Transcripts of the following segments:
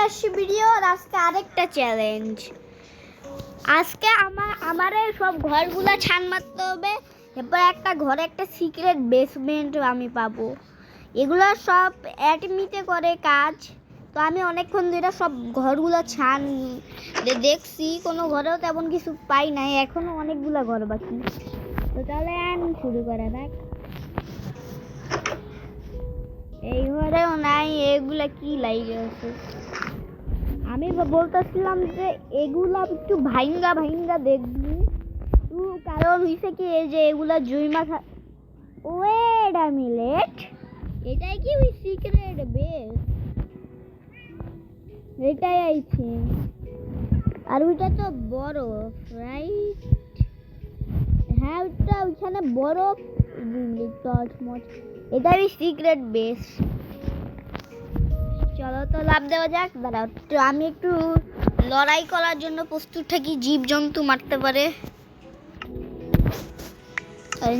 আসছি ভিডিও আর আজকে আরেকটা চ্যালেঞ্জ। আজকে আমার সব ঘরগুলো ছান মারতে হবে। এরপর একটা ঘরে একটা সিক্রেট বেসমেন্ট আমি পাবো। এগুলো সব অ্যাডমিটে করে কাজ। তো আমি অনেকক্ষণ ধরে সব ঘরগুলো ছান দেখছি, কোনো ঘরেও তেমন কিছু পাই নাই, এখনো অনেকগুলো ঘর বাকি। তো তাহলে শুরু করা যাক। এই ঘরেও নাই, এগুলা কি লাইগে আছে? আমি বলতেছিলাম যে এগুলা একটু ভাইঙ্গা ভাইঙ্গা দেখবি, কারণ হইছে কি এই যে এগুলা জুইমা ওয়েট আ মিনিট, এটাই কি ওই সিক্রেট বেস? এটাই আইছে, আর ওইটা তো বরফ, রাইট? হ্যাঁ ওইটা ওইখানে বরফ, এটাই সিক্রেট বেস। চলো তো লাভ দেওয়া যাক। দাঁড়াও তো আমি একটু লড়াই করার জন্য প্রস্তুত থাকি, জীবজন্তু মারতে পারে।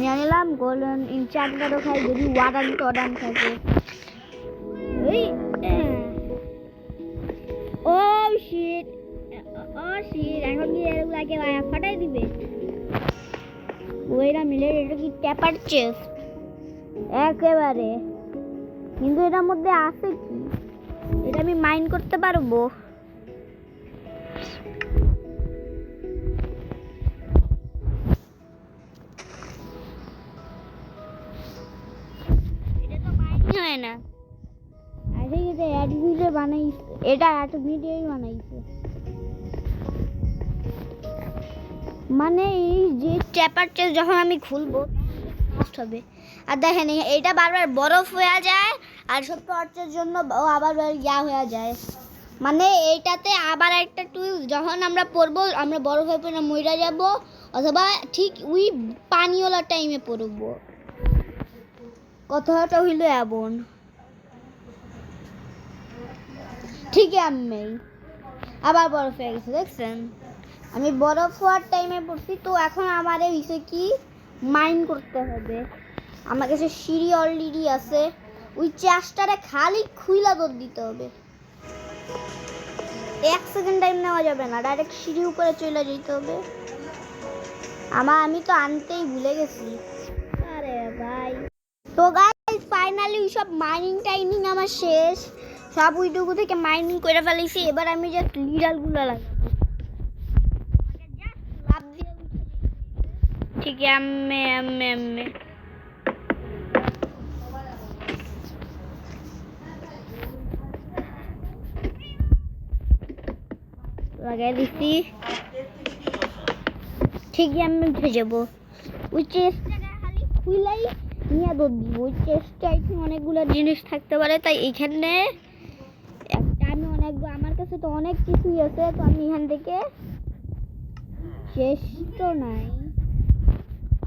নিয়ে নিলাম গোল্ডেন ইনচার্টারও খাই যদি ওয়ার্ডান টর্ডান থাকে। ও শিট, ও শিট, এখন কি এগুলাকে ফাটাই দিবে? ওইরা মিলে এটা কি ট্যাপার চেস্ট একেবারে, কিন্তু এটার মধ্যে আছে কি? এটা আমি মাইন্ড করতে পারবো? এটা তো মাইন্ড হয় না। আরে এটা অ্যাডমিটে বানাইছে, এটা অ্যাডমিটেই বানাইছে। মানে এই যে ট্যাপার চেস্ট যখন আমি খুলবো নষ্ট হবে। আর দেখেন এটা বারবার বরফ হয়ে যায়, আর সব টর্চের জন্য আবার ইয়া হয়ে যায়। মানে এইটাতে আবার একটা টুল, যখন আমরা পড়বো আমরা বরফ হয়ে পড়ে মইরা যাব, অথবা ঠিক ওই পানিওয়ালা টাইমে পড়বো। কথাটা হইল এমন, ঠিক আমি আবার বরফ হয়ে গেছে, দেখছেন? আমি বরফ হওয়ার টাইমে পড়ছি। তো এখন আমার এই বিষয় কি মাইন্ড করতে হবে। আমার কাছে সিঁড়ি অলরেডি আছে, ওই চেষ্টাটা খালি খুইলা দৌড় দিতে হবে। 1 সেকেন্ড টাইম নেওয়া যাবে না, ডাইরেক্ট সিঁড়ি উপরে চলে যেতে হবে। আমি তো আনতেই ভুলে গেছি। আরে ভাই, তো গাইস ফাইনালি ওই সব মাইনিং টাইমিং আমার শেষ। সব উইটুকু থেকে মাইনিং করে ফেলেছি। এবার আমি যে লিডারগুলো লাগাবো, ঠিক আছে? লাগাই দিচ্ছি, ঠিকই আমি উঠে যাবো। ওই চেষ্টাটা খালি খুইলাই নিয়ে দৌড় দিব। ওই চেষ্টায় অনেকগুলো জিনিস থাকতে পারে, তাই এইখানে একটা আমি আমার কাছে তো অনেক কিছুই আছে। তো আমি এখান থেকে শেষ তো নাই,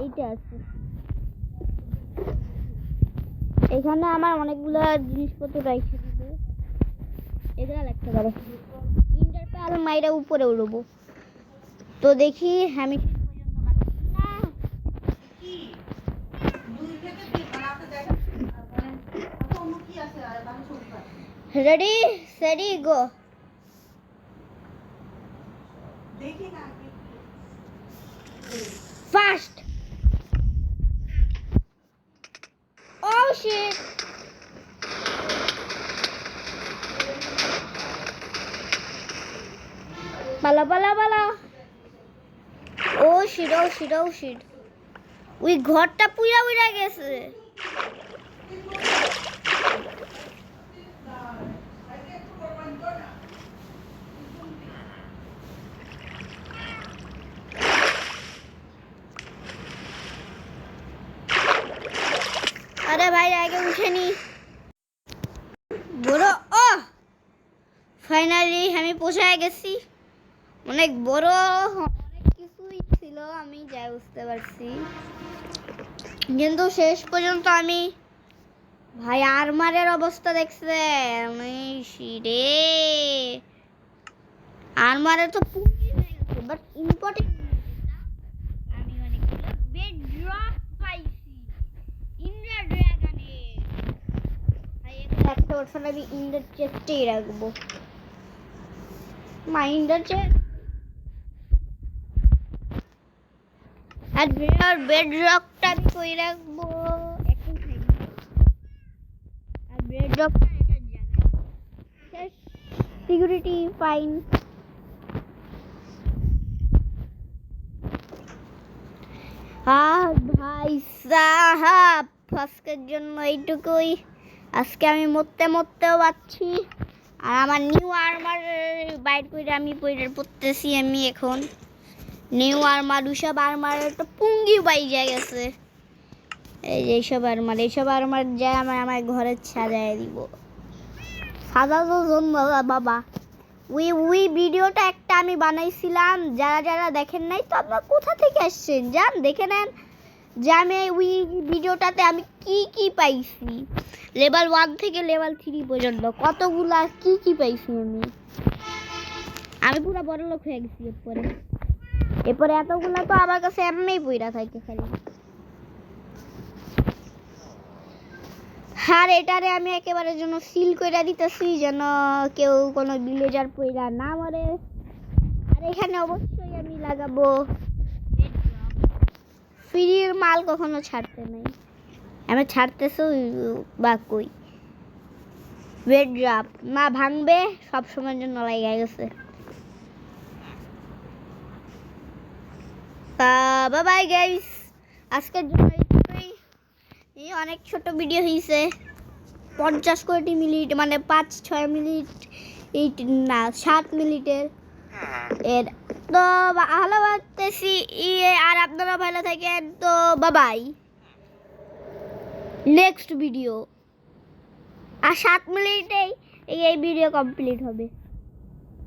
এইটা আছে। এখানে আমার অনেকগুলো জিনিসপত্র রাখতে হবে, এগুলা রাখতে পারে। ইন্টারপ্যাল মাইরা উপরে উড়বো। তো দেখি আমি রেডি সেডি গো। ফাস্ট, ও শিট, পালা পালা পালা। ও শিট, ও শিট, ও শিট, ওই ঘরটা পুরা উড়া গেছে। আরে ভাই আগে উঠেনি বড়। ও ফাইনালি আমি পৌঁছায় গেছি। অনেক বড়, অনেক কিছুই ছিল, আমি যাই বুঝতে পারছি। কিন্তু শেষ পর্যন্ত আমি ভাই আর্মারের অবস্থা দেখছে রে, আর্মারের তো পুঁজি হয়ে গেছে। বাট ইম্পর্টেন্ট আমি অনেকগুলো বেড ড্রপ পাইছি ইন্দ্রা ড্রাগনের। ভাই একটা বছর আমি ইন্দ্রার চেষ্টেই রাখবো। মাইন্ড আছে। আর বেড রকটা আমি কই রাখবো এখন খাইনি। আর বেড রকটা এটার জায়গায় সিকিউরিটি ফাইন। ভাই সাহাব, আজকের জন্য এইটুকুই। আজকে আমি মরতেও পারছি। আর আমার নিউ আর্মার বাইর করে আমি পড়তেছি। আমি এখন নিউ আর্মার ওসব আর্মার একটা পুঙ্গি বাইজা গেছে। এই যে এইসব আর্মার যায় আমার ঘরে সাজায় দিব। সাজানো জন্য বাবা ওই ভিডিওটা একটা আমি বানাইছিলাম, যারা দেখেন নাই তো আপনারা কোথা থেকে আসছেন যান দেখে নেন যে আমি ওই ভিডিওটাতে আমি কি পাইছি। লেভেল 1 থেকে লেভেল 3 পর্যন্ত কতগুলা কি পাইছি আমি পুরো বড় লোক হয়ে গেছি। এরপরে এতগুলা তো আমার কাছে এমনিই পইরা থাকে খালি। আর এটারে আমি একেবারে জন্য সিল করে দিতেছি যেন কেউ কোনো ভিলেজার পইরা না মরে। আর এখানে অবশ্যই আমি লাগাবো ফ্রির মাল, কখনো ছাড়তে নাই। আমি ছাড়তেছো বা কই বেড ড্রপ না ভাঙবে সব সময়ের জন্য লাগাই গেছে। বাই বাই গাইস, আজকের জন্য এই অনেক ছোট ভিডিও হয়েছে। 50 কোটি মিনিট মানে 5-6 মিনিট, এই না 7 মিনিটের এর। তো ভালো লাগতেছি আর আপনারা ভালো থাকেন। তো বাই, নেক্সট ভিডিও। আর 7 মিনিটেই এই ভিডিও কমপ্লিট হবে।